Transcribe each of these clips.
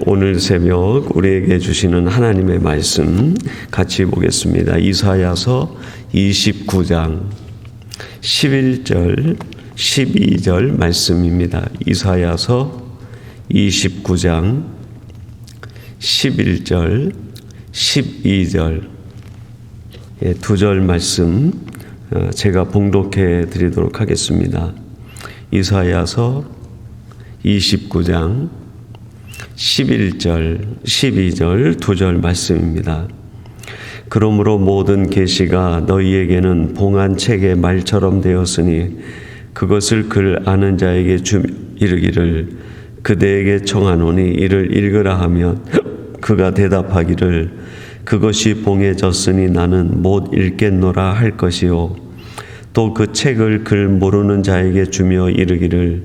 오늘 새벽 우리에게 주시는 하나님의 말씀 같이 보겠습니다. 이사야서 29장 11절 12절 말씀입니다. 이사야서 29장 11절 12절 두 절 말씀 제가 봉독해 드리도록 하겠습니다. 이사야서 29장 11절, 12절 두 절 말씀입니다. 그러므로 모든 계시가 너희에게는 봉한 책의 말처럼 되었으니 그것을 글 아는 자에게 이르기를 그대에게 청하노니 이를 읽으라 하면 그가 대답하기를 그것이 봉해졌으니 나는 못 읽겠노라 할 것이요 또 그 책을 글 모르는 자에게 주며 이르기를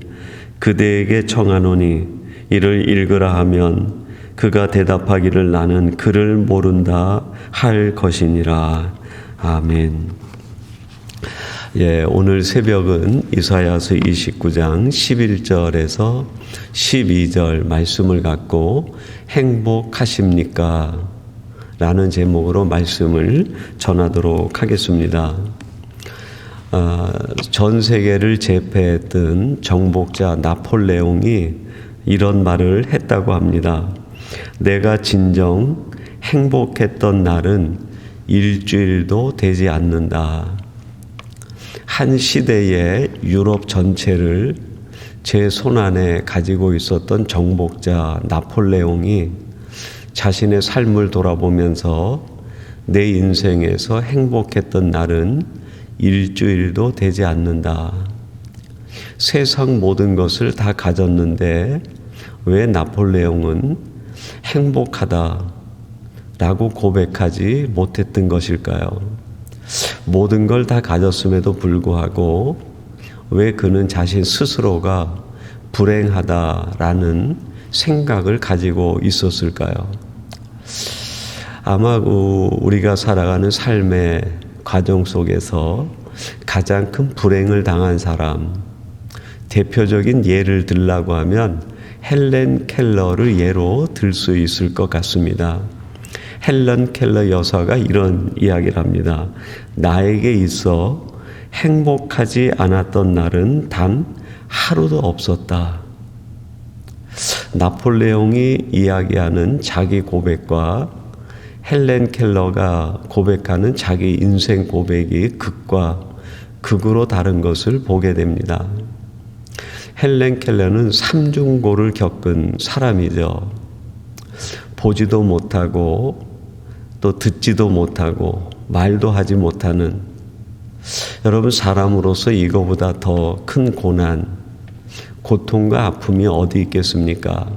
그대에게 청하노니 이를 읽으라 하면 그가 대답하기를 나는 글을 모른다 할 것이니라. 아멘. 오늘 새벽은 이사야서 29장 11절에서 12절 말씀을 갖고 행복하십니까? 라는 제목으로 말씀을 전하도록 하겠습니다. 전 세계를 제패했던 정복자 나폴레옹이 이런 말을 했다고 합니다. 내가 진정 행복했던 날은 일주일도 되지 않는다. 한 시대의 유럽 전체를 제 손안에 가지고 있었던 정복자 나폴레옹이 자신의 삶을 돌아보면서 내 인생에서 행복했던 날은 일주일도 되지 않는다. 세상 모든 것을 다 가졌는데 왜 나폴레옹은 행복하다라고 고백하지 못했던 것일까요? 모든 걸 다 가졌음에도 불구하고 왜 그는 자신 스스로가 불행하다라는 생각을 가지고 있었을까요? 아마 우리가 살아가는 삶의 과정 속에서 가장 큰 불행을 당한 사람, 대표적인 예를 들라고 하면 헬렌 켈러를 예로 들 수 있을 것 같습니다. 헬렌 켈러 여사가 이런 이야기를 합니다. 나에게 있어 행복하지 않았던 날은 단 하루도 없었다. 나폴레옹이 이야기하는 자기 고백과 헬렌 켈러가 고백하는 자기 인생 고백이 극과 극으로 다른 것을 보게 됩니다. 헬렌 켈러는 삼중고를 겪은 사람이죠. 보지도 못하고 또 듣지도 못하고 말도 하지 못하는, 여러분 사람으로서 이거보다 더 큰 고난, 고통과 아픔이 어디 있겠습니까?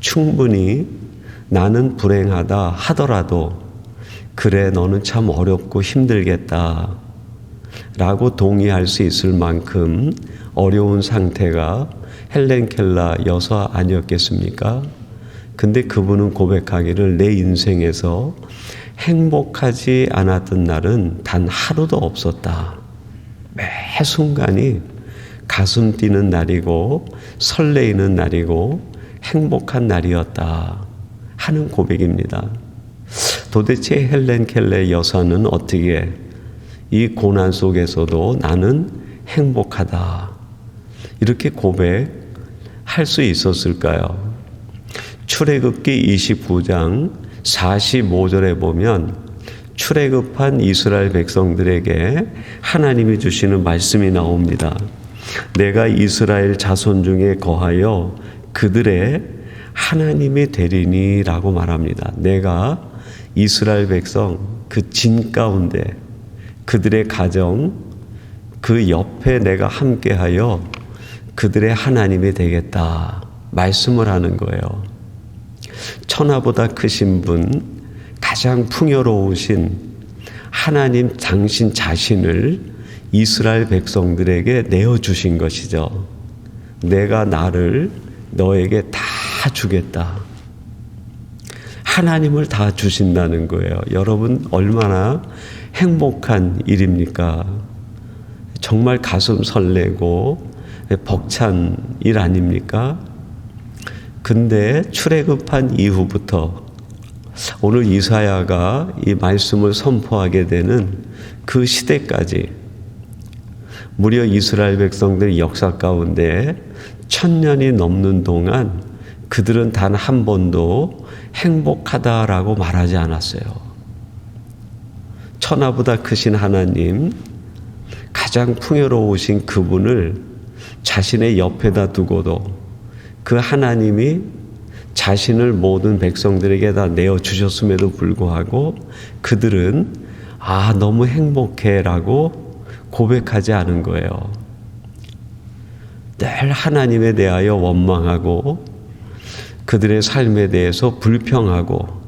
충분히 나는 불행하다 하더라도 그래 너는 참 어렵고 힘들겠다 라고 동의할 수 있을 만큼 어려운 상태가 헬렌 켈러 여사 아니었겠습니까? 근데 그분은 고백하기를 내 인생에서 행복하지 않았던 날은 단 하루도 없었다. 매 순간이 가슴 뛰는 날이고 설레이는 날이고 행복한 날이었다 하는 고백입니다. 도대체 헬렌 켈러 여사는 어떻게 이 고난 속에서도 나는 행복하다 이렇게 고백할 수 있었을까요? 출애굽기 29장 45절에 보면 출애굽한 이스라엘 백성들에게 하나님이 주시는 말씀이 나옵니다. 내가 이스라엘 자손 중에 거하여 그들의 하나님이 되리니 라고 말합니다. 내가 이스라엘 백성 그 진 가운데 그들의 가정 그 옆에 내가 함께하여 그들의 하나님이 되겠다 말씀을 하는 거예요. 천하보다 크신 분, 가장 풍요로우신 하나님 당신 자신을 이스라엘 백성들에게 내어주신 것이죠. 내가 나를 너에게 다 주겠다. 하나님을 다 주신다는 거예요. 여러분 얼마나 행복한 일입니까? 정말 가슴 설레고 벅찬 일 아닙니까? 근데 출애굽한 이후부터 오늘 이사야가 이 말씀을 선포하게 되는 그 시대까지 무려 이스라엘 백성들의 역사 가운데 1000년이 넘는 동안 그들은 단 한 번도 행복하다라고 말하지 않았어요. 천하보다 크신 하나님, 가장 풍요로우신 그분을 자신의 옆에다 두고도 그 하나님이 자신을 모든 백성들에게 다 내어주셨음에도 불구하고 그들은 너무 행복해 라고 고백하지 않은 거예요. 늘 하나님에 대하여 원망하고 그들의 삶에 대해서 불평하고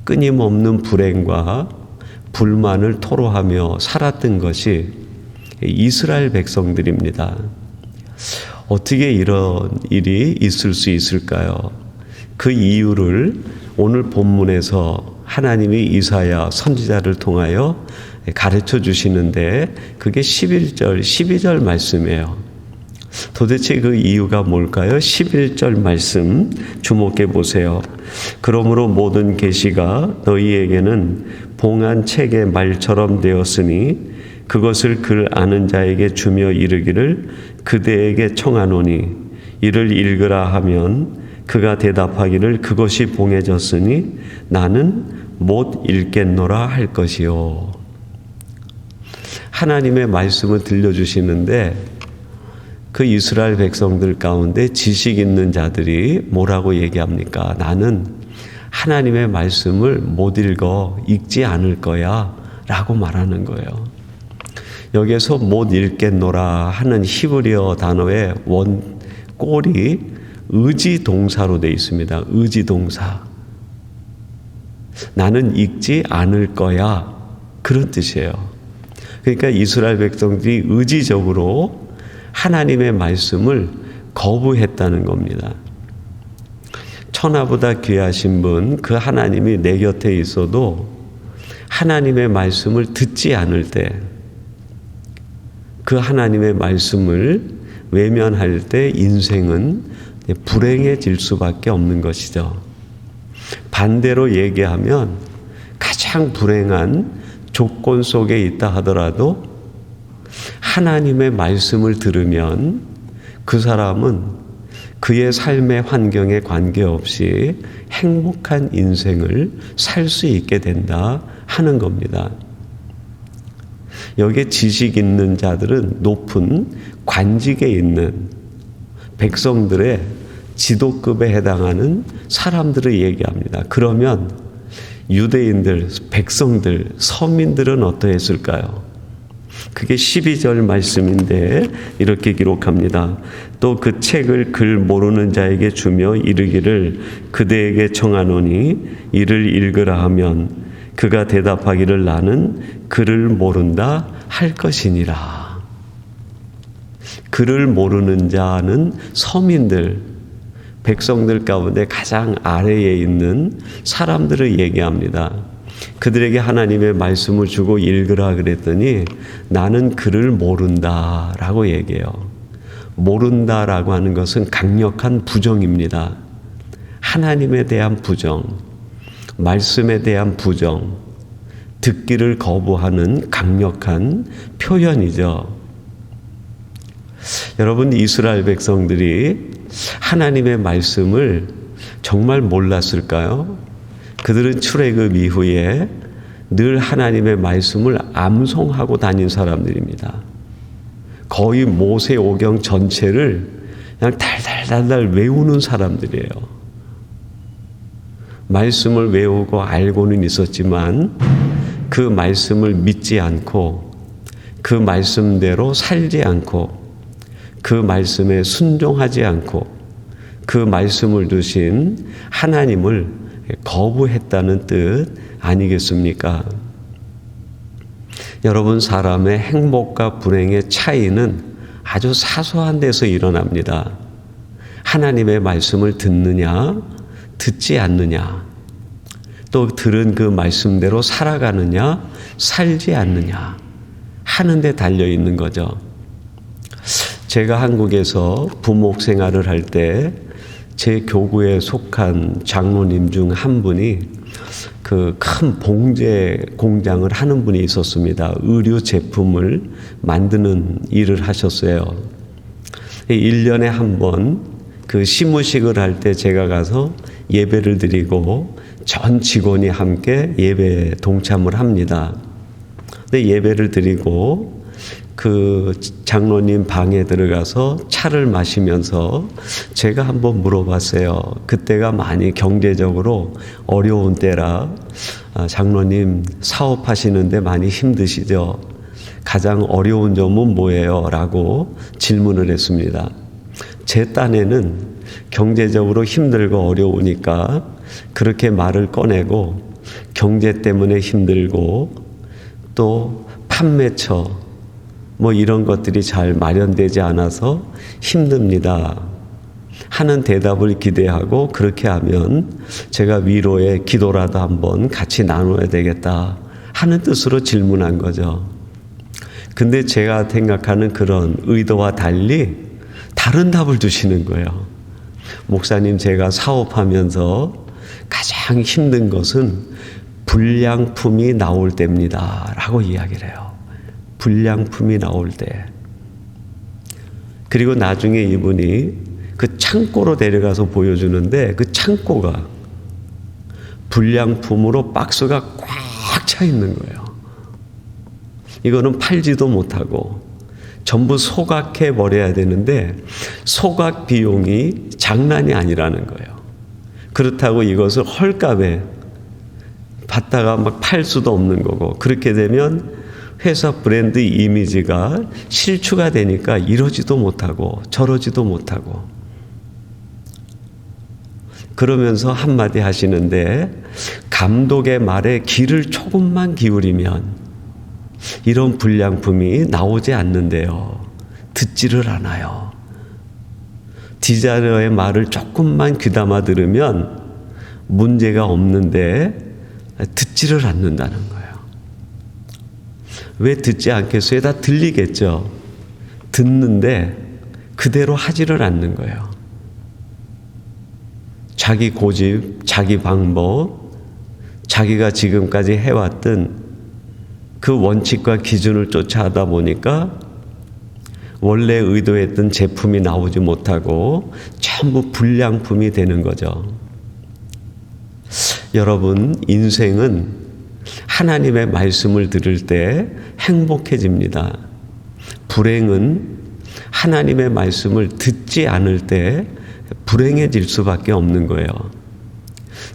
끊임없는 불행과 불만을 토로하며 살았던 것이 이스라엘 백성들입니다. 어떻게 이런 일이 있을 수 있을까요? 그 이유를 오늘 본문에서 하나님이 이사야 선지자를 통하여 가르쳐 주시는데 그게 11절, 12절 말씀이에요. 도대체 그 이유가 뭘까요? 11절 말씀 주목해 보세요. 그러므로 모든 계시가 너희에게는 봉한 책의 말처럼 되었으니 그것을 글 아는 자에게 주며 이르기를 그대에게 청하노니 이를 읽으라 하면 그가 대답하기를 그것이 봉해졌으니 나는 못 읽겠노라 할 것이요. 하나님의 말씀을 들려주시는데 그 이스라엘 백성들 가운데 지식 있는 자들이 뭐라고 얘기합니까? 나는 하나님의 말씀을 못 읽지 않을 거야 라고 말하는 거예요. 여기에서 못 읽겠노라 하는 히브리어 단어의 원꼴이 의지 동사로 되어 있습니다. 의지 동사. 나는 읽지 않을 거야. 그런 뜻이에요. 그러니까 이스라엘 백성들이 의지적으로 하나님의 말씀을 거부했다는 겁니다. 천하보다 귀하신 분, 그 하나님이 내 곁에 있어도 하나님의 말씀을 듣지 않을 때, 그 하나님의 말씀을 외면할 때 인생은 불행해질 수밖에 없는 것이죠. 반대로 얘기하면 가장 불행한 조건 속에 있다 하더라도 하나님의 말씀을 들으면 그 사람은 그의 삶의 환경에 관계없이 행복한 인생을 살 수 있게 된다 하는 겁니다. 여기에 지식 있는 자들은 높은 관직에 있는 백성들의 지도급에 해당하는 사람들을 얘기합니다. 그러면 유대인들, 백성들, 서민들은 어떠했을까요? 그게 12절 말씀인데 이렇게 기록합니다. 또 그 책을 글 모르는 자에게 주며 이르기를 그대에게 청하노니 이를 읽으라 하면 그가 대답하기를 나는 글을 모른다 할 것이니라. 글을 모르는 자는 서민들, 백성들 가운데 가장 아래에 있는 사람들을 얘기합니다. 그들에게 하나님의 말씀을 주고 읽으라 그랬더니 나는 글을 모른다라고 얘기해요. 모른다라고 하는 것은 강력한 부정입니다. 하나님에 대한 부정, 말씀에 대한 부정, 듣기를 거부하는 강력한 표현이죠. 여러분, 이스라엘 백성들이 하나님의 말씀을 정말 몰랐을까요? 그들은 출애굽 이후에 늘 하나님의 말씀을 암송하고 다닌 사람들입니다. 거의 모세오경 전체를 그냥 달달달달 외우는 사람들이에요. 말씀을 외우고 알고는 있었지만 그 말씀을 믿지 않고 그 말씀대로 살지 않고 그 말씀에 순종하지 않고 그 말씀을 두신 하나님을 거부했다는 뜻 아니겠습니까? 여러분, 사람의 행복과 불행의 차이는 아주 사소한 데서 일어납니다. 하나님의 말씀을 듣느냐, 듣지 않느냐, 또 들은 그 말씀대로 살아가느냐, 살지 않느냐 하는 데 달려 있는 거죠. 제가 한국에서 부목 생활을 할 때 제 교구에 속한 장로님 중 한 분이 그 큰 봉제 공장을 하는 분이 있었습니다. 의류 제품을 만드는 일을 하셨어요. 1년에 한 번 그 시무식을 할 때 제가 가서 예배를 드리고 전 직원이 함께 예배에 동참을 합니다. 근데 예배를 드리고 그 장로님 방에 들어가서 차를 마시면서 제가 한번 물어봤어요. 그때가 많이 경제적으로 어려운 때라 장로님 사업하시는데 많이 힘드시죠? 가장 어려운 점은 뭐예요? 라고 질문을 했습니다. 제 딴에는 경제적으로 힘들고 어려우니까 그렇게 말을 꺼내고 경제 때문에 힘들고 또 판매처 뭐 이런 것들이 잘 마련되지 않아서 힘듭니다 하는 대답을 기대하고, 그렇게 하면 제가 위로의 기도라도 한번 같이 나눠야 되겠다 하는 뜻으로 질문한 거죠. 근데 제가 생각하는 그런 의도와 달리 다른 답을 주시는 거예요. 목사님, 제가 사업하면서 가장 힘든 것은 불량품이 나올 때입니다 라고 이야기를 해요. 불량품이 나올 때. 그리고 나중에 이분이 그 창고로 데려가서 보여주는데 그 창고가 불량품으로 박스가 꽉 차 있는 거예요. 이거는 팔지도 못하고 전부 소각해 버려야 되는데 소각 비용이 장난이 아니라는 거예요. 그렇다고 이것을 헐값에 받다가 막 팔 수도 없는 거고, 그렇게 되면 회사 브랜드 이미지가 실추가 되니까 이러지도 못하고 저러지도 못하고, 그러면서 한마디 하시는데, 감독의 말에 귀를 조금만 기울이면 이런 불량품이 나오지 않는데요. 듣지를 않아요. 디자이너의 말을 조금만 귀담아 들으면 문제가 없는데 듣지를 않는다는 거예요. 왜 듣지 않겠어요? 다 들리겠죠. 듣는데 그대로 하지를 않는 거예요. 자기 고집, 자기 방법, 자기가 지금까지 해왔던 그 원칙과 기준을 쫓아하다 보니까 원래 의도했던 제품이 나오지 못하고 전부 불량품이 되는 거죠. 여러분, 인생은 하나님의 말씀을 들을 때 행복해집니다. 불행은 하나님의 말씀을 듣지 않을 때 불행해질 수밖에 없는 거예요.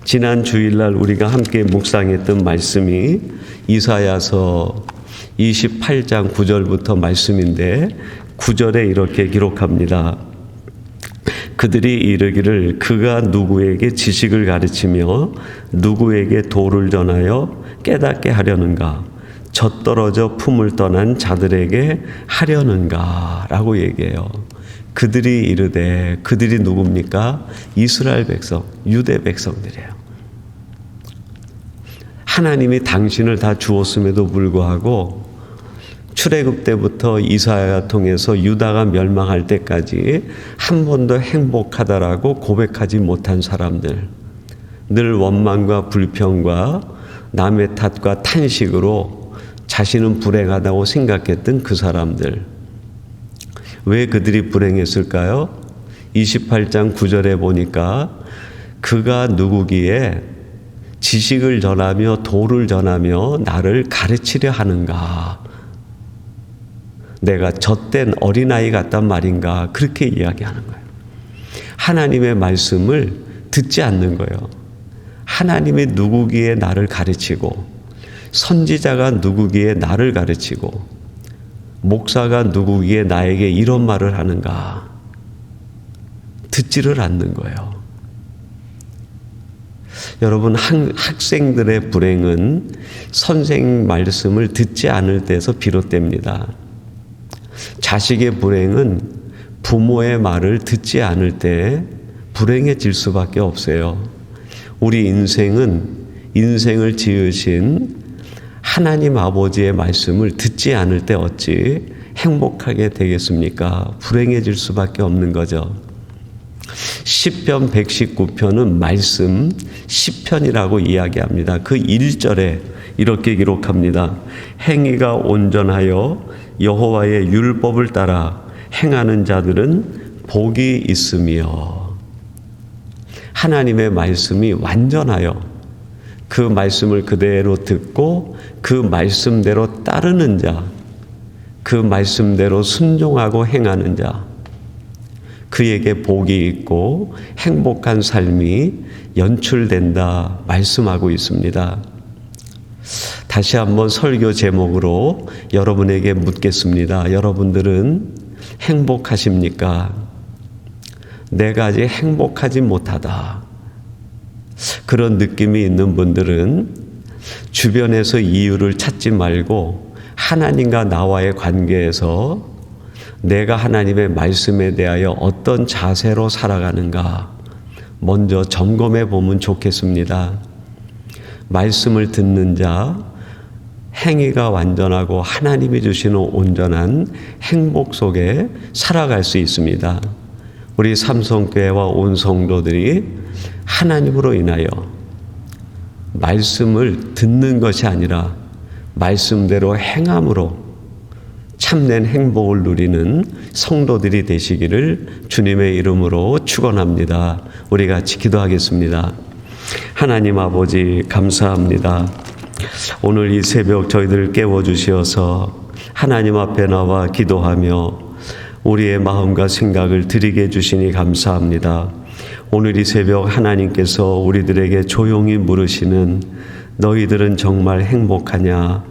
지난 주일날 우리가 함께 묵상했던 말씀이 이사야서 28장 9절부터 말씀인데, 9절에 이렇게 기록합니다. 그들이 이르기를 그가 누구에게 지식을 가르치며 누구에게 도를 전하여 깨닫게 하려는가, 젖떨어져 품을 떠난 자들에게 하려는가 라고 얘기해요. 그들이 이르되, 그들이 누굽니까? 이스라엘 백성, 유대 백성들이에요. 하나님이 당신을 다 주었음에도 불구하고 출애굽 때부터 이사야 통해서 유다가 멸망할 때까지 한 번도 행복하다라고 고백하지 못한 사람들, 늘 원망과 불평과 남의 탓과 탄식으로 자신은 불행하다고 생각했던 그 사람들, 왜 그들이 불행했을까요? 28장 9절에 보니까 그가 누구기에 지식을 전하며 도를 전하며 나를 가르치려 하는가, 내가 젖된 어린아이 같단 말인가, 그렇게 이야기하는 거예요. 하나님의 말씀을 듣지 않는 거예요. 하나님이 누구기에 나를 가르치고, 선지자가 누구기에 나를 가르치고, 목사가 누구기에 나에게 이런 말을 하는가, 듣지를 않는 거예요. 여러분, 학생들의 불행은 선생 말씀을 듣지 않을 때에서 비롯됩니다. 자식의 불행은 부모의 말을 듣지 않을 때 불행해질 수밖에 없어요. 우리 인생을 지으신 하나님 아버지의 말씀을 듣지 않을 때 어찌 행복하게 되겠습니까? 불행해질 수밖에 없는 거죠. 시편 119편은 말씀 시편이라고 이야기합니다. 그 1절에 이렇게 기록합니다. 행위가 온전하여 여호와의 율법을 따라 행하는 자들은 복이 있으며, 하나님의 말씀이 완전하여 그 말씀을 그대로 듣고 그 말씀대로 따르는 자, 그 말씀대로 순종하고 행하는 자, 그에게 복이 있고 행복한 삶이 연출된다 말씀하고 있습니다. 다시 한번 설교 제목으로 여러분에게 묻겠습니다. 여러분들은 행복하십니까? 내가 아직 행복하지 못하다, 그런 느낌이 있는 분들은 주변에서 이유를 찾지 말고 하나님과 나와의 관계에서 내가 하나님의 말씀에 대하여 어떤 자세로 살아가는가 먼저 점검해 보면 좋겠습니다. 말씀을 듣는 자, 행위가 완전하고 하나님이 주시는 온전한 행복 속에 살아갈 수 있습니다. 우리 삼성교회와 온 성도들이 하나님으로 인하여 말씀을 듣는 것이 아니라 말씀대로 행함으로 참된 행복을 누리는 성도들이 되시기를 주님의 이름으로 축원합니다. 우리 같이 기도하겠습니다. 하나님 아버지, 감사합니다. 오늘 이 새벽 저희들을 깨워주시어서 하나님 앞에 나와 기도하며 우리의 마음과 생각을 드리게 해주시니 감사합니다. 오늘 이 새벽 하나님께서 우리들에게 조용히 물으시는 너희들은 정말 행복하냐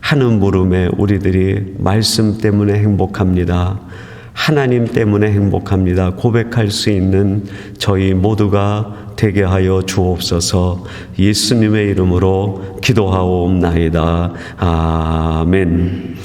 하는 물음에 우리들이 말씀 때문에 행복합니다, 하나님 때문에 행복합니다 고백할 수 있는 저희 모두가 되게 하여 주옵소서. 예수님의 이름으로 기도하옵나이다. 아멘.